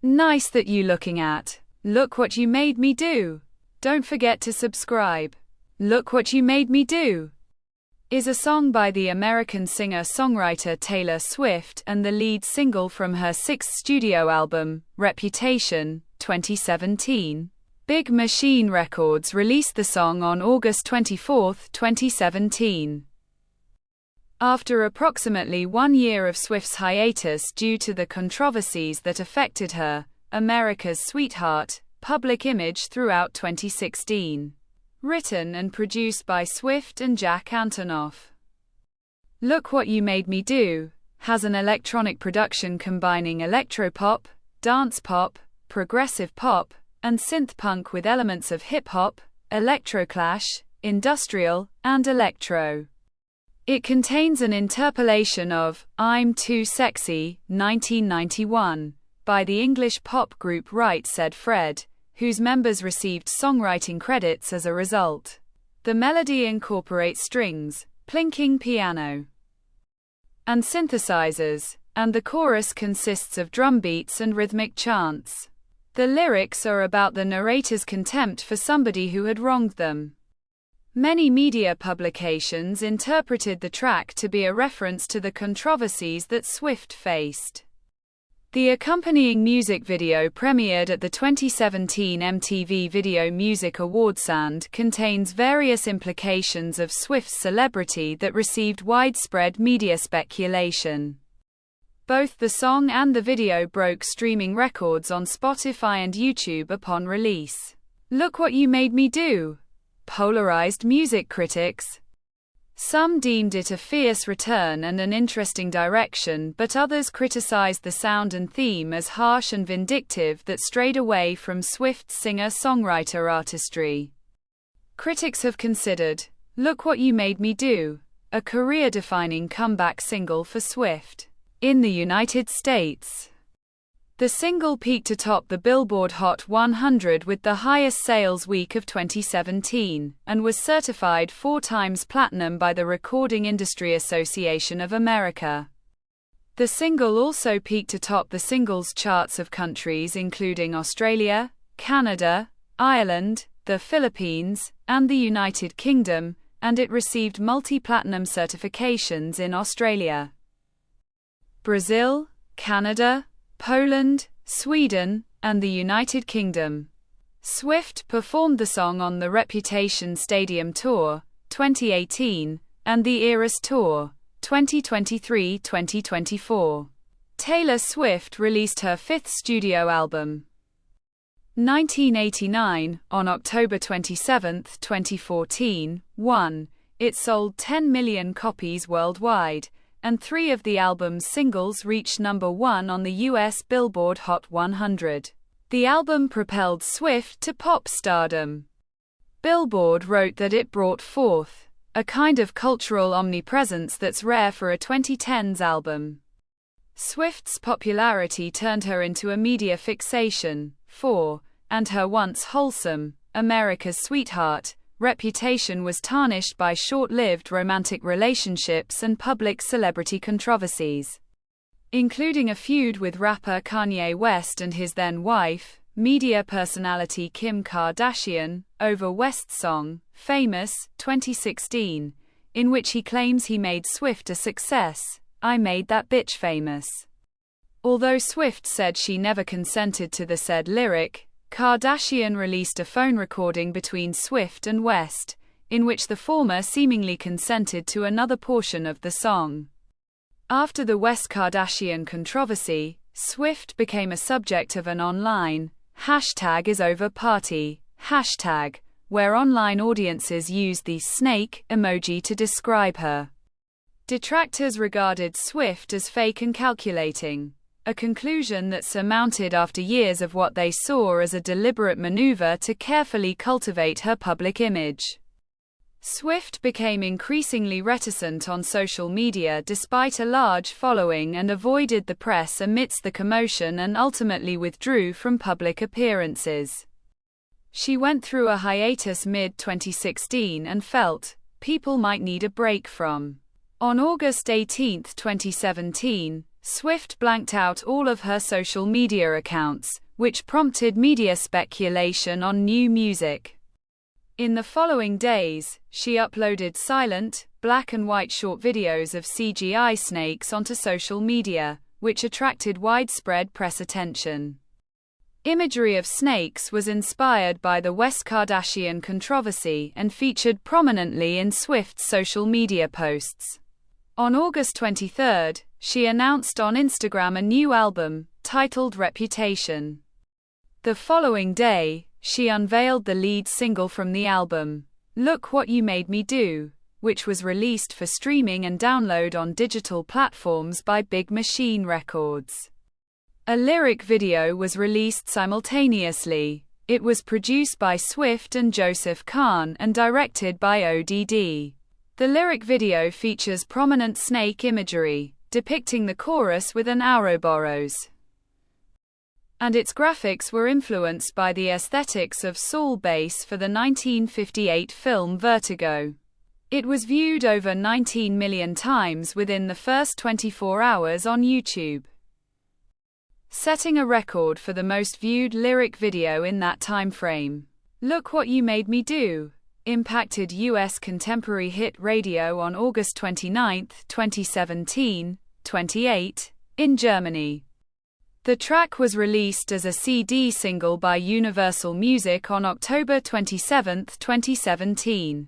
Nice that you looking at. Look what you made me do. Don't forget to subscribe. Look what you made me do is a song by the American singer-songwriter Taylor Swift and the lead single from her sixth studio album, Reputation, 2017. Big Machine Records released the song on August 24, 2017. After approximately 1 year of Swift's hiatus due to the controversies that affected her, America's Sweetheart, public image throughout 2016. Written and produced by Swift and Jack Antonoff. Look What You Made Me Do has an electronic production combining electropop, dance pop, progressive pop, and synth punk with elements of hip-hop, electroclash, industrial, and electro. It contains an interpolation of I'm Too Sexy, 1991, by the English pop group Right Said Fred, whose members received songwriting credits as a result. The melody incorporates strings, plinking piano, and synthesizers, and the chorus consists of drum beats and rhythmic chants. The lyrics are about the narrator's contempt for somebody who had wronged them. Many media publications interpreted the track to be a reference to the controversies that Swift faced. The accompanying music video premiered at the 2017 MTV Video Music Awards and contains various implications of Swift's celebrity that received widespread media speculation. Both the song and the video broke streaming records on Spotify and YouTube upon release. Look What You Made Me Do polarized music critics. Some deemed it a fierce return and an interesting direction, but others criticized the sound and theme as harsh and vindictive that strayed away from Swift's singer-songwriter artistry. Critics have considered Look What You Made Me Do a career-defining comeback single for Swift. In the United States, the single peaked atop the Billboard Hot 100 with the highest sales week of 2017, and was certified 4 times platinum by the Recording Industry Association of America. The single also peaked atop the singles charts of countries including Australia, Canada, Ireland, the Philippines, and the United Kingdom, and it received multi-platinum certifications in Australia, Brazil, Canada, Poland, Sweden, and the United Kingdom. Swift performed the song on the Reputation Stadium Tour, 2018, and the Eras Tour, 2023-2024. Taylor Swift released her 5th studio album, 1989, on October 27, 2014. It sold 10 million copies worldwide, and 3 of the album's singles reached number 1 on the US Billboard Hot 100. The album propelled Swift to pop stardom. Billboard wrote that it brought forth a kind of cultural omnipresence that's rare for a 2010s album. Swift's popularity turned her into a media fixation, and her once wholesome, America's Sweetheart, reputation was tarnished by short-lived romantic relationships and public celebrity controversies, including a feud with rapper Kanye West and his then-wife, media personality Kim Kardashian, over West's song, Famous, 2016, in which he claims he made Swift a success. I made that bitch famous. Although Swift said she never consented to the said lyric, Kardashian released a phone recording between Swift and West, in which the former seemingly consented to another portion of the song. After the West-Kardashian controversy, Swift became a subject of an online #IsOverParty hashtag, where online audiences used the snake emoji to describe her. Detractors regarded Swift as fake and calculating, a conclusion that surmounted after years of what they saw as a deliberate maneuver to carefully cultivate her public image. Swift became increasingly reticent on social media despite a large following and avoided the press amidst the commotion and ultimately withdrew from public appearances. She went through a hiatus mid-2016 and felt people might need a break from. On August 18, 2017, Swift blanked out all of her social media accounts, which prompted media speculation on new music. In the following days, she uploaded silent, black and white short videos of CGI snakes onto social media, which attracted widespread press attention. Imagery of snakes was inspired by the West Kardashian controversy and featured prominently in Swift's social media posts. On August 23, she announced on Instagram a new album, titled Reputation. The following day, she unveiled the lead single from the album, Look What You Made Me Do, which was released for streaming and download on digital platforms by Big Machine Records. A lyric video was released simultaneously. It was produced by Swift and Joseph Kahn and directed by ODD. The lyric video features prominent snake imagery, depicting the chorus with an Ouroboros. And its graphics were influenced by the aesthetics of Saul Bass for the 1958 film Vertigo. It was viewed over 19 million times within the first 24 hours on YouTube, setting a record for the most viewed lyric video in that time frame. Look What You Made Me Do impacted U.S. contemporary hit radio on August 29, 2017, 28, in Germany. The track was released as a CD single by Universal Music on October 27, 2017.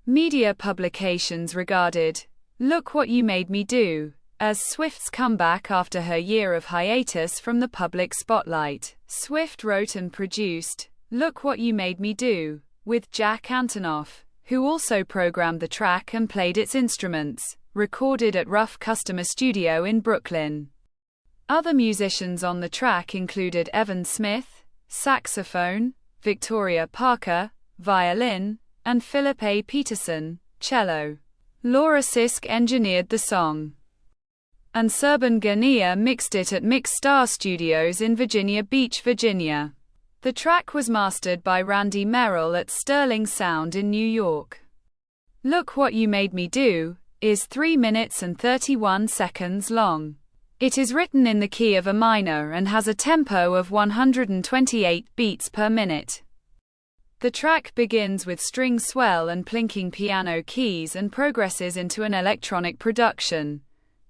Media publications regarded Look What You Made Me Do as Swift's comeback after her year of hiatus from the public spotlight. Swift wrote and produced Look What You Made Me Do with Jack Antonoff, who also programmed the track and played its instruments, recorded at Rough Customer Studio in Brooklyn. Other musicians on the track included Evan Smith, saxophone, Victoria Parker, violin, and Philip A. Peterson, cello. Laura Sisk engineered the song, and Serban Gania mixed it at Mix Star Studios in Virginia Beach, Virginia. The track was mastered by Randy Merrill at Sterling Sound in New York. Look What You Made Me Do is 3 minutes and 31 seconds long. It is written in the key of A minor and has a tempo of 128 beats per minute. The track begins with string swell and plinking piano keys and progresses into an electronic production.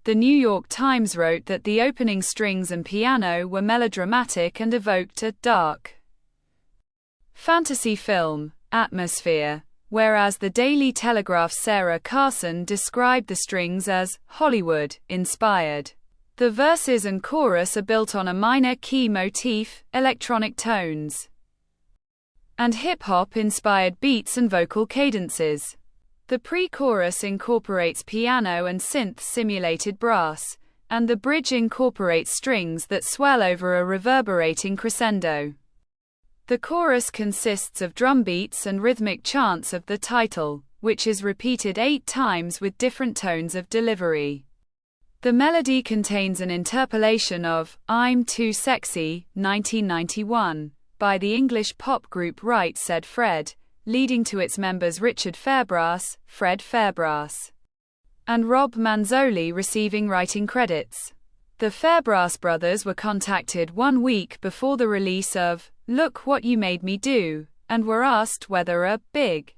The New York Times wrote that the opening strings and piano were melodramatic and evoked a dark fantasy film atmosphere, whereas the Daily Telegraph's Sarah Carson described the strings as Hollywood-inspired. The verses and chorus are built on a minor key motif, electronic tones, and hip-hop inspired beats and vocal cadences. The pre-chorus incorporates piano and synth-simulated brass, and the bridge incorporates strings that swell over a reverberating crescendo. The chorus consists of drum beats and rhythmic chants of the title, which is repeated 8 times with different tones of delivery. The melody contains an interpolation of I'm Too Sexy, 1991, by the English pop group Right Said Fred, leading to its members Richard Fairbrass, Fred Fairbrass, and Rob Manzoli receiving writing credits. The Fairbrass brothers were contacted 1 week before the release of Look What You Made Me Do, and were asked whether a big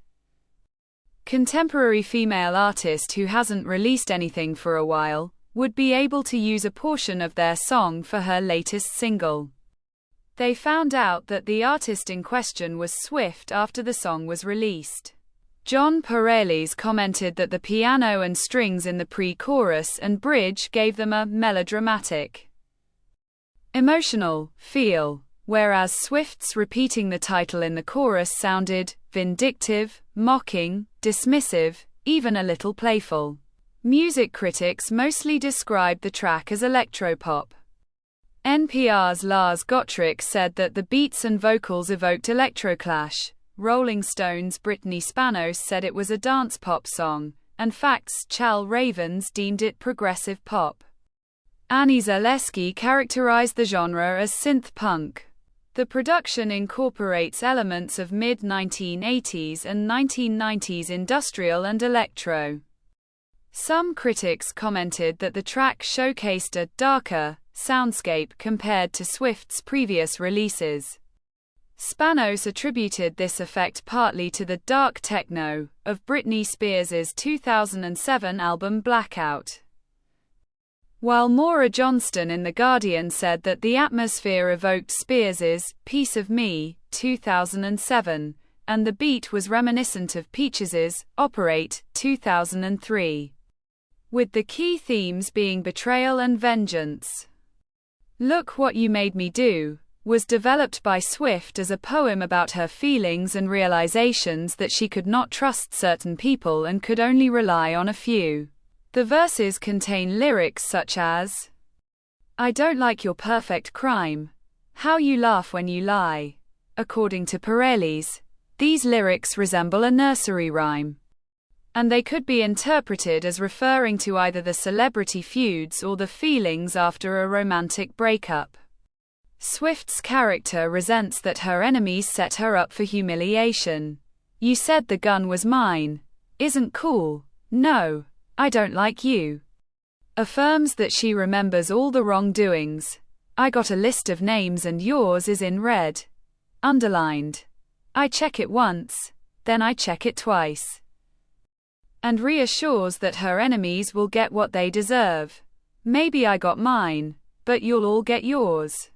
contemporary female artist who hasn't released anything for a while would be able to use a portion of their song for her latest single. They found out that the artist in question was Swift after the song was released. John Pareles commented that the piano and strings in the pre-chorus and bridge gave them a melodramatic, emotional feel, whereas Swift's repeating the title in the chorus sounded vindictive, mocking, dismissive, even a little playful. Music critics mostly described the track as electropop. NPR's Lars Gotrich said that the beats and vocals evoked electroclash. Rolling Stone's Brittany Spanos said it was a dance pop song, and Fact's Chal Ravens deemed it progressive pop. Annie Zaleski characterized the genre as synth punk. The production incorporates elements of mid-1980s and 1990s industrial and electro. Some critics commented that the track showcased a darker soundscape compared to Swift's previous releases. Spanos attributed this effect partly to the dark techno of Britney Spears' 2007 album Blackout. While Maura Johnston in The Guardian said that the atmosphere evoked Spears' Piece of Me, 2007, and the beat was reminiscent of Peaches' Operate, 2003. With the key themes being betrayal and vengeance. Look What You Made Me Do was developed by Swift as a poem about her feelings and realizations that she could not trust certain people and could only rely on a few. The verses contain lyrics such as, "I don't like your perfect crime. How you laugh when you lie." According to Pirellis, these lyrics resemble a nursery rhyme. And they could be interpreted as referring to either the celebrity feuds or the feelings after a romantic breakup. Swift's character resents that her enemies set her up for humiliation. "You said the gun was mine. Isn't cool. No, I don't like you." Affirms that she remembers all the wrongdoings. "I got a list of names and yours is in red. Underlined. I check it once, then I check it twice." And reassures that her enemies will get what they deserve. "Maybe I got mine, but you'll all get yours."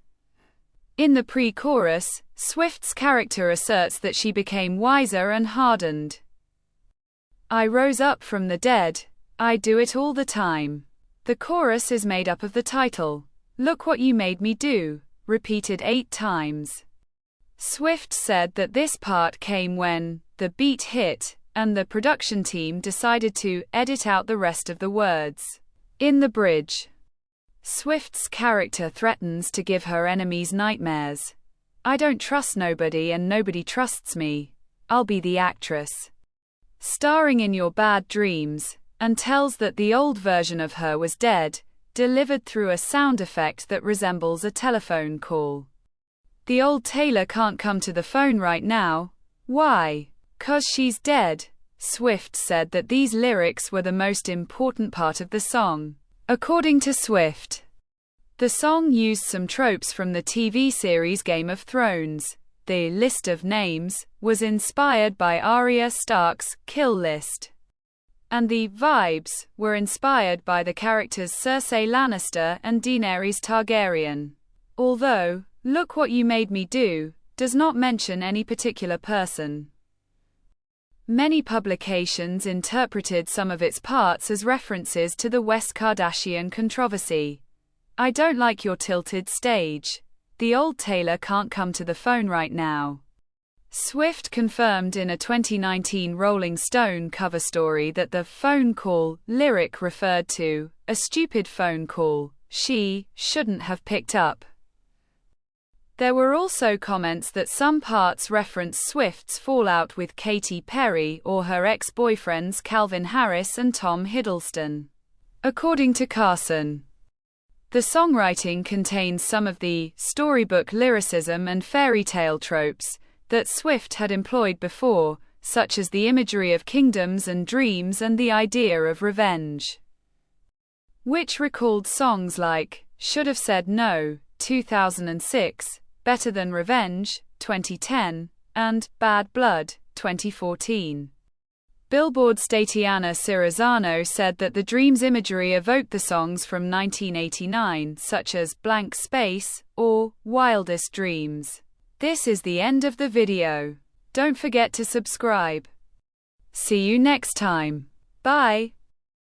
In the pre-chorus, Swift's character asserts that she became wiser and hardened. "I rose up from the dead. I do it all the time." The chorus is made up of the title, "Look What You Made Me Do," repeated 8 times. Swift said that this part came when the beat hit, and the production team decided to edit out the rest of the words. In the bridge, Swift's character threatens to give her enemies nightmares. "I don't trust nobody and nobody trusts me. I'll be the actress starring in your bad dreams," and tells that the old version of her was dead, delivered through a sound effect that resembles a telephone call. "The old Taylor can't come to the phone right now. Why? 'Cause she's dead." Swift said that these lyrics were the most important part of the song. According to Swift, the song used some tropes from the TV series Game of Thrones. The list of names was inspired by Arya Stark's kill list, and the vibes were inspired by the characters Cersei Lannister and Daenerys Targaryen. Although "Look What You Made Me Do" does not mention any particular person. Many publications interpreted some of its parts as references to the West Kardashian controversy. "I don't like your tilted stage. The old Taylor can't come to the phone right now." Swift confirmed in a 2019 Rolling Stone cover story that the "phone call" lyric referred to a stupid phone call she shouldn't have picked up. There were also comments that some parts reference Swift's fallout with Katy Perry or her ex-boyfriends Calvin Harris and Tom Hiddleston. According to Carson, the songwriting contains some of the storybook lyricism and fairy tale tropes that Swift had employed before, such as the imagery of kingdoms and dreams and the idea of revenge, which recalled songs like "Should Have Said No," 2006, "Better Than Revenge," 2010, and "Bad Blood," 2014. Billboard's Tatiana Cirizano said that the Dreams imagery evoked the songs from 1989, such as "Blank Space" or "Wildest Dreams." This is the end of the video. Don't forget to subscribe. See you next time. Bye.